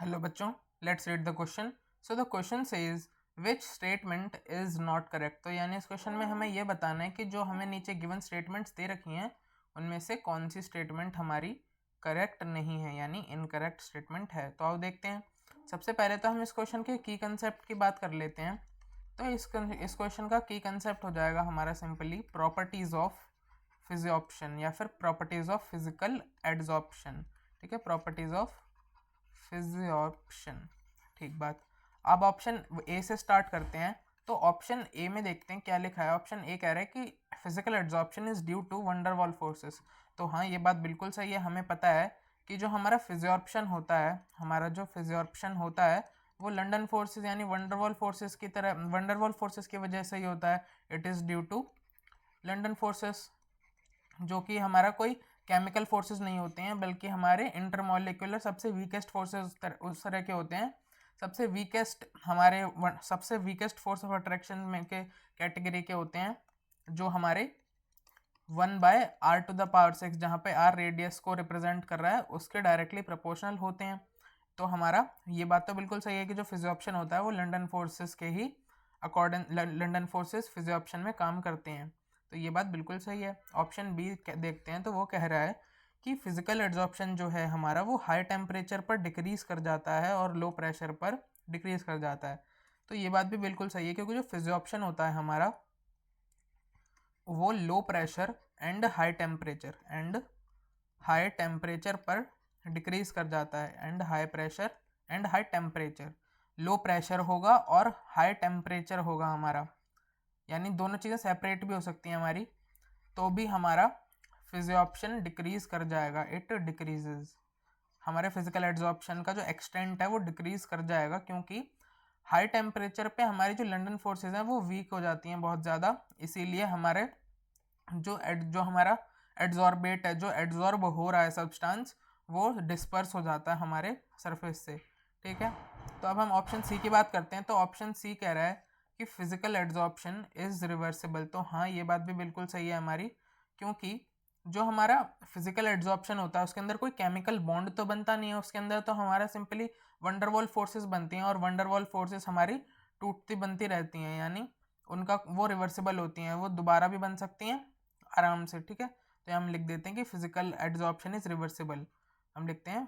Hello बच्चों, let's read the question. So the question says which statement is not correct. तो यानी इस question में हमें यह बताना है कि जो हमें नीचे गिवन स्टेटमेंट्स दे रखी हैं उनमें से कौन सी स्टेटमेंट हमारी करेक्ट नहीं है, यानी इनकरेक्ट स्टेटमेंट है. तो आओ देखते हैं. सबसे पहले तो हम इस क्वेश्चन के की कंसेप्ट की बात कर लेते हैं. तो इस क्वेश्चन का की कंसेप्ट हो जाएगा हमारा सिंपली प्रॉपर्टीज ऑफ फिजियोप्शन या फिर प्रॉपर्टीज ऑफ फिजिकल एड्जॉर्प्शन. ठीक है, प्रॉपर्टीज ऑफ फिजियोप्शन. ठीक बात. अब ऑप्शन ए से स्टार्ट करते हैं. तो ऑप्शन ए में देखते हैं क्या लिखा है. ऑप्शन ए कह रहा है कि physical adsorption is due to van der Waals forces. तो हाँ, ये बात बिल्कुल सही है. हमें पता है कि जो हमारा फिजियोप्शन होता है, हमारा जो फिजियोप्शन होता है वो लंडन फोर्सेस यानी वंडरवॉल फोर्सेस की तरह, वंडरवॉल फोर्सेस की वजह से ही होता है. It is due to London forces, जो कि हमारा कोई केमिकल फोर्सेस नहीं होते हैं बल्कि हमारे इंटरमोलिकुलर सबसे वीकेस्ट फोर्सेस उस तरह के होते हैं. सबसे वीकेस्ट हमारे सबसे वीकेस्ट फोर्स ऑफ अट्रैक्शन में के कैटेगरी के होते हैं जो हमारे 1/r⁶, जहाँ पे r रेडियस को रिप्रेजेंट कर रहा है, उसके डायरेक्टली प्रोपोर्शनल होते हैं. तो हमारा ये बात तो बिल्कुल सही है कि जो फिजियोप्शन होता है वो लंदन फोर्सेस के ही अकॉर्डिंग, लंदन फोर्सेस फिजियोप्शन में काम करते हैं. तो ये बात बिल्कुल सही है. ऑप्शन बी देखते हैं. तो वो कह रहा है कि फिजिकल एड्जॉर्प्शन जो है हमारा वो हाई टेम्परेचर पर डिक्रीज कर जाता है और लो प्रेशर पर डिक्रीज कर जाता है. तो ये बात भी बिल्कुल सही है क्योंकि जो फिजियोप्शन होता है हमारा वो low pressure and high temperature पर डिक्रीज कर जाता है. And high pressure and high temperature, low pressure होगा और हाई टेम्परेचर होगा हमारा, यानी दोनों चीज़ें सेपरेट भी हो सकती हैं हमारी, तो भी हमारा फिजियोप्शन डिक्रीज कर जाएगा. It decreases. हमारे फिजिकल एड्जॉर्प्शन का जो एक्सटेंट है वो डिक्रीज कर जाएगा क्योंकि हाई टेम्परेचर पे हमारी जो लंदन फोर्सेस हैं वो वीक हो जाती हैं बहुत ज़्यादा. इसीलिए हमारे जो हमारा एड्जॉर्बेट है, जो एड्जॉर्ब हो रहा है सब्सटेंस, वो डिस्पर्स हो जाता है हमारे सरफेस से. ठीक है. तो अब हम ऑप्शन सी की बात करते हैं. तो ऑप्शन सी कह रहा है कि फिजिकल एड्जॉर्प्शन इज रिवर्सिबल. तो हाँ, ये बात भी बिल्कुल सही है हमारी, क्योंकि जो हमारा फिजिकल एड्जॉर्प्शन होता है उसके अंदर कोई केमिकल बॉन्ड तो बनता नहीं है उसके अंदर. तो हमारा सिंपली वंडरवॉल फोर्सेस बनती हैं और वंडरवॉल फोर्सेस हमारी टूटती बनती रहती हैं, यानी उनका वो रिवर्सिबल होती हैं, वो दोबारा भी बन सकती हैं आराम से. ठीक है. तो हम लिख देते हैं कि फिजिकल एड्जॉर्प्शन इज रिवर्सिबल. हम लिखते हैं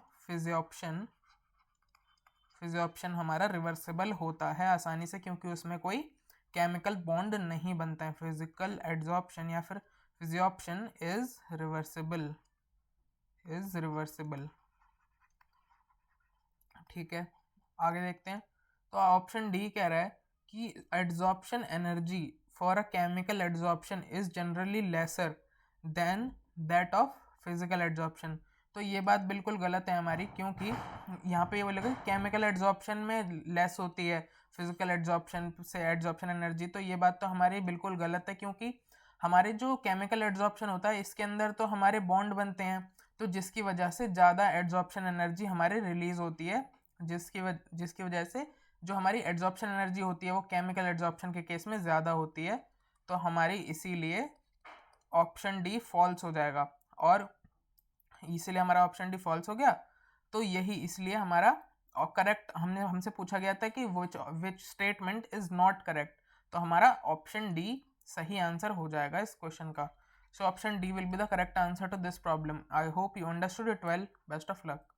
फिजियोप्शन हमारा रिवर्सिबल होता है आसानी से क्योंकि उसमें कोई केमिकल बॉन्ड नहीं बनता है. फिजिकल एड्जॉर्प्शन या फिर फिजियोप्शन इज रिवर्सिबल. ठीक है, आगे देखते हैं. तो ऑप्शन डी कह रहा है कि adsorption energy for a chemical adsorption is generally lesser than that of physical adsorption. तो ये बात बिल्कुल गलत है हमारी, क्योंकि यहाँ पे ये बोलेगा केमिकल एड्जॉर्प्शन में लेस होती है फिजिकल एड्जॉर्प्शन से एड्जॉर्प्शन एनर्जी. तो ये बात तो हमारी बिल्कुल गलत है क्योंकि हमारे जो केमिकल एड्जॉर्प्शन होता है इसके अंदर तो हमारे बॉन्ड बनते हैं, तो जिसकी वजह से ज़्यादा एड्जॉर्प्शन एनर्जी हमारे रिलीज होती है, जिसकी वजह से जो हमारी एड्जॉर्प्शन एनर्जी होती है वो केमिकल एड्जॉर्प्शन के केस में ज़्यादा होती है. तो हमारी इसीलिए ऑप्शन डी फॉल्स हो जाएगा. और इसीलिए हमारा ऑप्शन डी फॉल्स हो गया. तो यही इसलिए हमारा करेक्ट, हमसे पूछा गया था कि which statement is not correct. तो हमारा ऑप्शन डी सही आंसर हो जाएगा इस क्वेश्चन का. So option D will be the correct answer to this problem. I hope you understood it well. Best of luck.